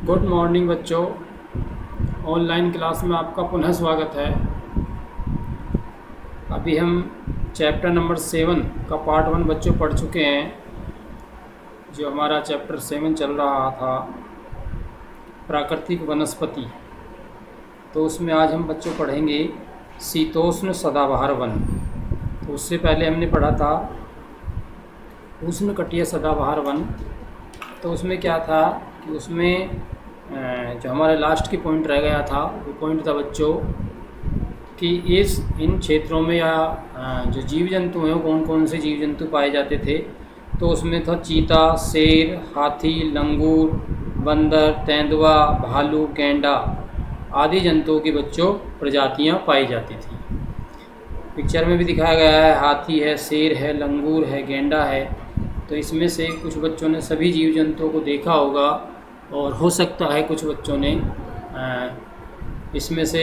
Good morning बच्चों। Online class में आपका पुनः स्वागत है। अभी हम चैप्टर नंबर 7 का पार्ट 1 बच्चों पढ़ चुके हैं। जो हमारा चैप्टर 7 चल रहा था प्राकृतिक वनस्पति, तो उसमें आज हम बच्चों पढ़ेंगे शीतोष्ण सदाबहार वन। तो उससे पहले हमने पढ़ा था उष्णकटिबंधीय सदाबहार वन। तो उसमें क्या था कि उसमें जो हमारा लास्ट की पॉइंट रह गया था, वो पॉइंट था बच्चों कि इन क्षेत्रों में या जो जीव जंतु हैं कौन कौन से जीव जंतु पाए जाते थे। तो उसमें था चीता, शेर, हाथी, लंगूर, बंदर, तेंदुआ, भालू, गैंडा आदि जंतुओं की बच्चों प्रजातियां पाई जाती थी। पिक्चर में भी दिखाया गया है, हाथी है, शेर है, लंगूर है, गैंडा है। तो इसमें से कुछ बच्चों ने सभी जीव जंतुओं को देखा होगा, और हो सकता है कुछ बच्चों ने इसमें से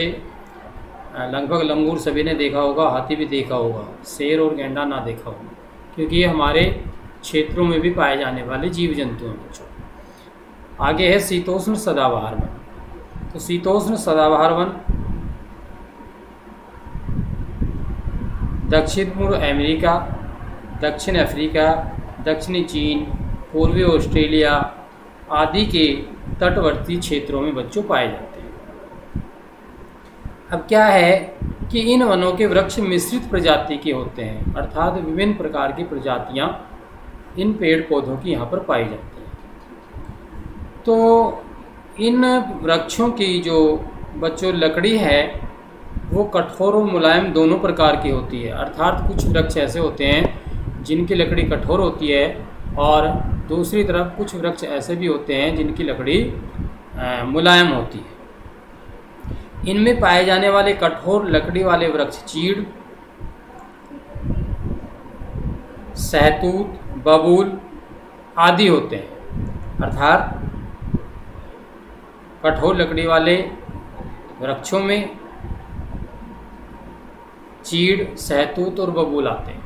लगभग लंगूर सभी ने देखा होगा, हाथी भी देखा होगा, शेर और गैंडा ना देखा होगा, क्योंकि ये हमारे क्षेत्रों में भी पाए जाने वाले जीव जंतु हैं बच्चों। आगे है शीतोष्ण सदाबहार वन। तो शीतोष्ण सदाबहार वन दक्षिण पूर्व अमेरिका, दक्षिण अफ्रीका, दक्षिणी चीन, पूर्वी ऑस्ट्रेलिया आदि के तटवर्ती क्षेत्रों में बच्चों पाए जाते हैं। अब क्या है कि इन वनों के वृक्ष मिश्रित प्रजाति के होते हैं, अर्थात विभिन्न प्रकार की प्रजातियां इन पेड़ पौधों की यहाँ पर पाई जाती हैं। तो इन वृक्षों की जो बच्चों लकड़ी है वो कठोर और मुलायम दोनों प्रकार की होती है। अर्थात कुछ वृक्ष ऐसे होते हैं जिनकी लकड़ी कठोर होती है, और दूसरी तरफ कुछ वृक्ष ऐसे भी होते हैं जिनकी लकड़ी मुलायम होती है। इनमें पाए जाने वाले कठोर लकड़ी वाले वृक्ष चीड़, सहतूत, बबूल आदि होते हैं। अर्थात कठोर लकड़ी वाले वृक्षों में चीड़, सहतूत और बबूल आते हैं,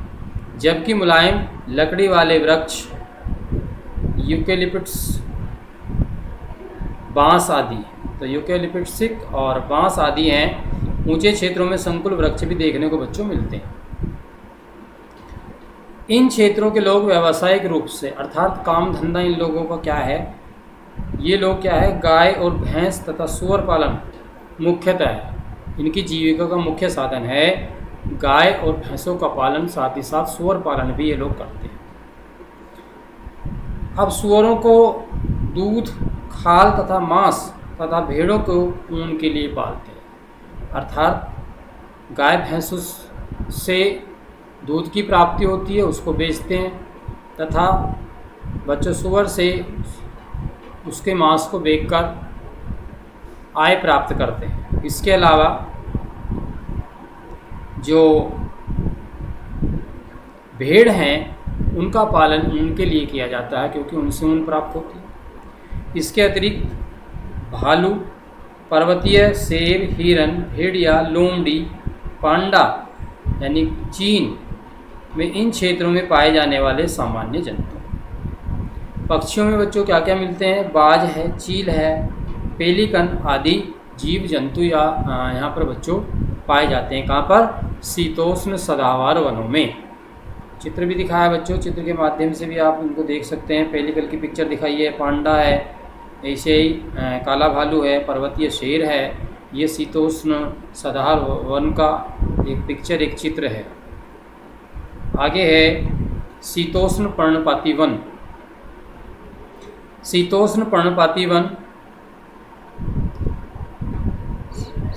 जबकि मुलायम लकड़ी वाले वृक्ष यूकेलिप्टस, बांस आदि। तो यूकेलिप्टिक और बांस आदि हैं। ऊंचे क्षेत्रों में संकुल वृक्ष भी देखने को बच्चों मिलते हैं। इन क्षेत्रों के लोग व्यावसायिक रूप से, अर्थात काम धंधा इन लोगों का क्या है, ये लोग क्या है, गाय और भैंस तथा सूअर पालन मुख्यतः है। इनकी जीविका का मुख्य साधन है गाय और भैंसों का पालन, साथ ही साथ सूअर पालन भी ये लोग करते हैं। अब सूअरों को दूध, खाल तथा मांस तथा भेड़ों को ऊन के लिए पालते हैं। अर्थात गाय भैंसों से दूध की प्राप्ति होती है, उसको बेचते हैं, तथा बच्चों सूअर से उसके मांस को बेचकर आय प्राप्त करते हैं। इसके अलावा जो भेड़ हैं उनका पालन उनके लिए किया जाता है, क्योंकि उनसे ऊन प्राप्त होती है। इसके अतिरिक्त भालू, पर्वतीय शेर, हिरन, भेड़िया, लोमड़ी, पांडा यानी चीन में इन क्षेत्रों में पाए जाने वाले सामान्य जंतु। पक्षियों में बच्चों क्या क्या मिलते हैं, बाज है, चील है, पेलिकन आदि जीव जंतु यहाँ पर बच्चों पाए जाते हैं। कहाँ पर? शीतोष्ण सदाबहार वनों में। चित्र भी दिखाया बच्चों, चित्र के माध्यम से भी आप उनको देख सकते हैं। पेलिकन की पिक्चर दिखाई है, पांडा है, ऐसे ही काला भालू है, पर्वतीय शेर है। ये शीतोष्ण सदाबहार वन का एक पिक्चर, एक चित्र है। आगे है शीतोष्ण पर्णपाती वन। शीतोष्ण पर्णपाती वन,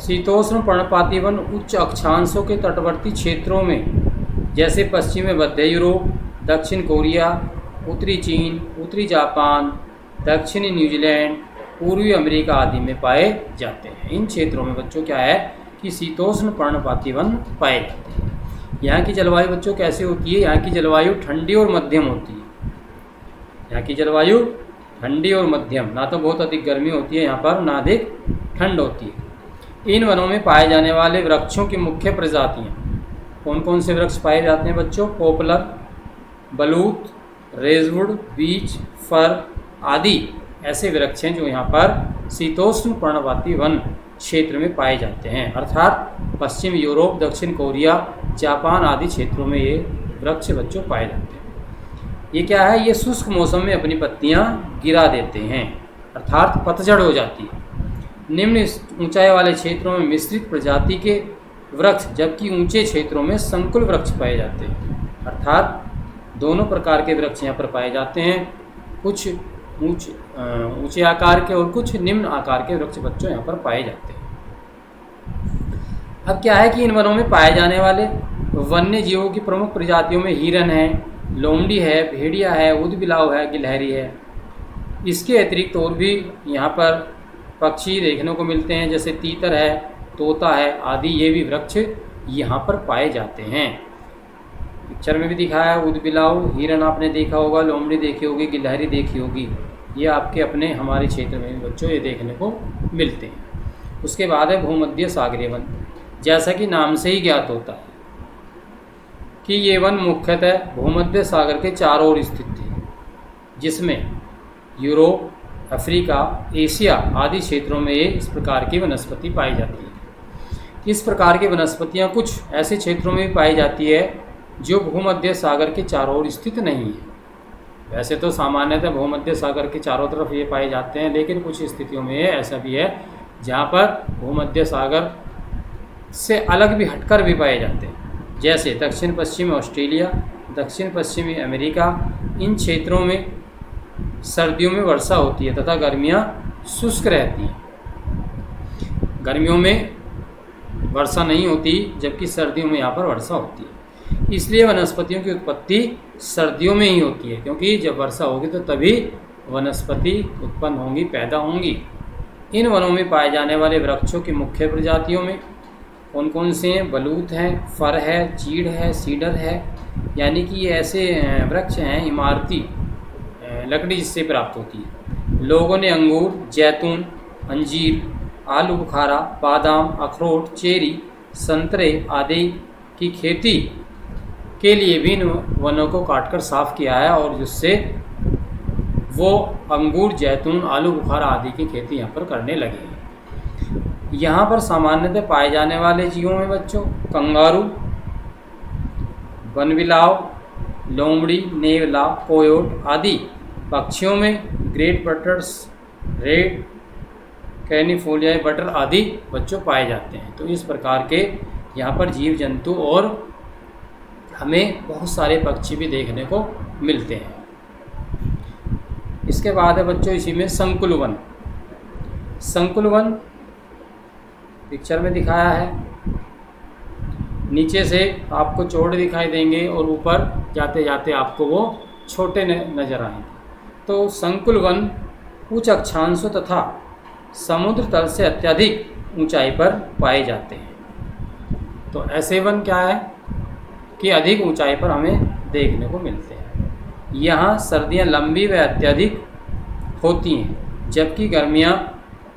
शीतोष्ण पर्णपाती वन उच्च अक्षांशों के तटवर्ती क्षेत्रों में, जैसे पश्चिमी मध्य यूरोप, दक्षिण कोरिया, उत्तरी चीन, उत्तरी जापान, दक्षिणी न्यूजीलैंड, पूर्वी अमेरिका आदि में पाए जाते हैं। इन क्षेत्रों में बच्चों क्या है कि शीतोष्ण पर्णपाती वन पाए जाते हैं। यहाँ की जलवायु बच्चों कैसी होती है? यहाँ की जलवायु ठंडी और मध्यम होती है। यहाँ की जलवायु ठंडी और मध्यम, ना तो बहुत अधिक गर्मी होती है यहाँ पर, ना अधिक ठंड होती है। इन वनों में पाए जाने वाले वृक्षों की मुख्य प्रजातियाँ कौन कौन से वृक्ष पाए जाते हैं बच्चों? पोपलर, बलूत, रेजवुड, बीच, फर आदि ऐसे वृक्ष हैं जो यहाँ पर शीतोष्ण पर्णपाती वन क्षेत्र में पाए जाते हैं, अर्थात पश्चिम यूरोप, दक्षिण कोरिया, जापान आदि क्षेत्रों में ये वृक्ष बच्चों पाए जाते हैं। ये क्या है, ये शुष्क मौसम में अपनी पत्तियाँ गिरा देते हैं, अर्थात पतझड़ हो जाती है। निम्न ऊंचाई वाले क्षेत्रों में मिश्रित प्रजाति के वृक्ष, जबकि ऊंचे क्षेत्रों में संकुल वृक्ष पाए जाते हैं, अर्थात दोनों प्रकार के वृक्ष यहाँ पर पाए जाते हैं। कुछ ऊंचे आकार के और कुछ निम्न आकार के वृक्ष बच्चों यहाँ पर पाए जाते हैं। अब क्या है कि इन वनों में पाए जाने वाले वन्य जीवों की प्रमुख प्रजातियों में हिरन है, लोमड़ी है, भेड़िया है, ऊदबिलाव है, गिलहरी है। इसके अतिरिक्त और भी यहाँ पर पक्षी देखने को मिलते हैं, जैसे तीतर है, तोता है आदि, ये भी वृक्ष यहाँ पर पाए जाते हैं। पिक्चर में भी दिखाया है, ऊदबिलाव, हिरन आपने देखा होगा, लोमड़ी देखी होगी, गिलहरी देखी होगी। ये आपके अपने हमारे क्षेत्र में बच्चों ये देखने को मिलते हैं। उसके बाद है भूमध्य सागरीय वन। जैसा कि नाम से ही ज्ञात होता है कि ये वन मुख्यतः भूमध्य सागर के चारों ओर स्थित थे, जिसमें यूरोप, अफ्रीका, एशिया आदि क्षेत्रों में ये इस प्रकार की वनस्पति पाई जाती है। इस प्रकार की वनस्पतियाँ कुछ ऐसे क्षेत्रों में भी पाई जाती है जो भूमध्य सागर के चारों ओर स्थित नहीं है। वैसे तो सामान्यतः भूमध्य सागर के चारों तरफ ये पाए जाते हैं, लेकिन कुछ स्थितियों में ऐसा भी है जहाँ पर भूमध्य सागर से अलग भी हटकर भी पाए जाते हैं, जैसे दक्षिण पश्चिमी ऑस्ट्रेलिया, दक्षिण पश्चिमी अमेरिका। इन क्षेत्रों में सर्दियों में वर्षा होती है तथा गर्मियाँ शुष्क रहती हैं। गर्मियों में वर्षा नहीं होती, जबकि सर्दियों में यहाँ पर वर्षा होती है। इसलिए वनस्पतियों की उत्पत्ति सर्दियों में ही होती है, क्योंकि जब वर्षा होगी तो तभी वनस्पति उत्पन्न होंगी, पैदा होंगी। इन वनों में पाए जाने वाले वृक्षों की मुख्य प्रजातियों में कौन कौन से हैं? बलूत है, फर है, चीड़ है, सीडर है, यानी कि ये ऐसे वृक्ष हैं इमारती लकड़ी जिससे प्राप्त होती है। लोगों ने अंगूर, जैतून, अंजीर, आलू बुखारा, बादाम, अखरोट, चेरी, संतरे आदि की खेती के लिए भी इन वनों को काटकर साफ किया है, और जिससे वो अंगूर, जैतून, आलू बुखारा आदि की खेती यहाँ पर करने लगे हैं। यहाँ पर सामान्यतः पाए जाने वाले जीवों में बच्चों कंगारू, बनबिलाव, लोमड़ी, नेवला, कोयोट आदि। पक्षियों में ग्रेट बटर्स, रेड कैनिफोलिया बटर आदि बच्चों पाए जाते हैं। तो इस प्रकार के यहाँ पर जीव जंतु और हमें बहुत सारे पक्षी भी देखने को मिलते हैं। इसके बाद है बच्चों इसी में संकुल वन। संकुल वन पिक्चर में दिखाया है, नीचे से आपको चौड़े दिखाई देंगे और ऊपर जाते जाते आपको वो छोटे नजर आएंगे। तो संकुल वन उच्च अक्षांशों तथा समुद्र तल से अत्यधिक ऊंचाई पर पाए जाते हैं। तो ऐसे वन क्या है कि अधिक ऊंचाई पर हमें देखने को मिलते हैं। यहाँ सर्दियाँ लंबी व अत्यधिक होती हैं, जबकि गर्मियाँ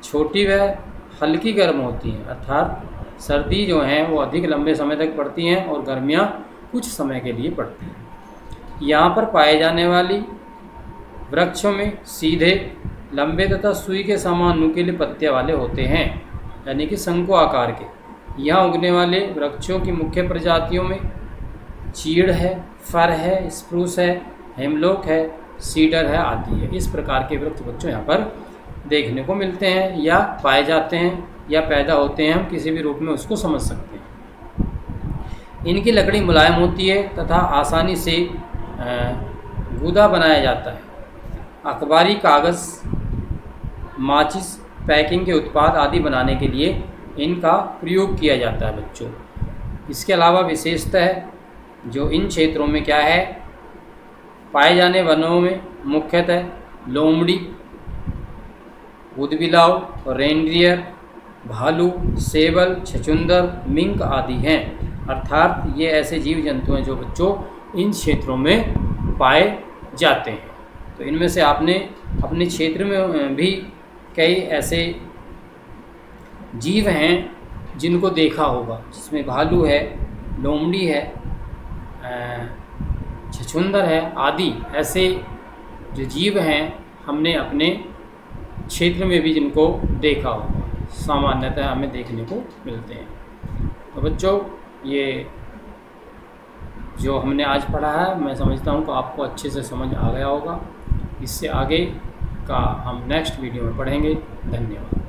छोटी व हल्की गर्म होती हैं, अर्थात सर्दी जो हैं वो अधिक लंबे समय तक पड़ती हैं और गर्मियाँ कुछ समय के लिए पड़ती हैं। यहाँ पर पाए जाने वाली वृक्षों में सीधे, लंबे तथा सुई के समान नुकीले पत्ते वाले होते हैं, यानी कि शंकु आकार के। यहाँ उगने वाले वृक्षों की मुख्य प्रजातियों में चीड़ है, फर है, स्प्रूस है, हेमलॉक है, सीडर है आदि है। इस प्रकार के वृक्ष बच्चों यहाँ पर देखने को मिलते हैं या पाए जाते हैं या पैदा होते हैं, हम किसी भी रूप में उसको समझ सकते हैं। इनकी लकड़ी मुलायम होती है तथा आसानी से गूदा बनाया जाता है। अखबारी कागज़, माचिस, पैकिंग के उत्पाद आदि बनाने के लिए इनका प्रयोग किया जाता है बच्चों। इसके अलावा विशेषतः जो इन क्षेत्रों में क्या है पाए जाने वनों में मुख्यतः लोमड़ी, ऊदबिलाव, रेनडियर, भालू, सेवल, छछूंदर, मिंक आदि हैं। अर्थात ये ऐसे जीव जंतु हैं जो बच्चों इन क्षेत्रों में पाए जाते हैं। तो इनमें से आपने अपने क्षेत्र में भी कई ऐसे जीव हैं जिनको देखा होगा, जिसमें भालू है, लोमड़ी है, छछूंदर है आदि ऐसे जो जीव हैं हमने अपने क्षेत्र में भी जिनको देखा होगा, सामान्यतः हमें देखने को मिलते हैं। तो बच्चों, ये जो हमने आज पढ़ा है, मैं समझता हूँ कि आपको अच्छे से समझ आ गया होगा। इससे आगे का हम नेक्स्ट वीडियो में पढ़ेंगे। धन्यवाद।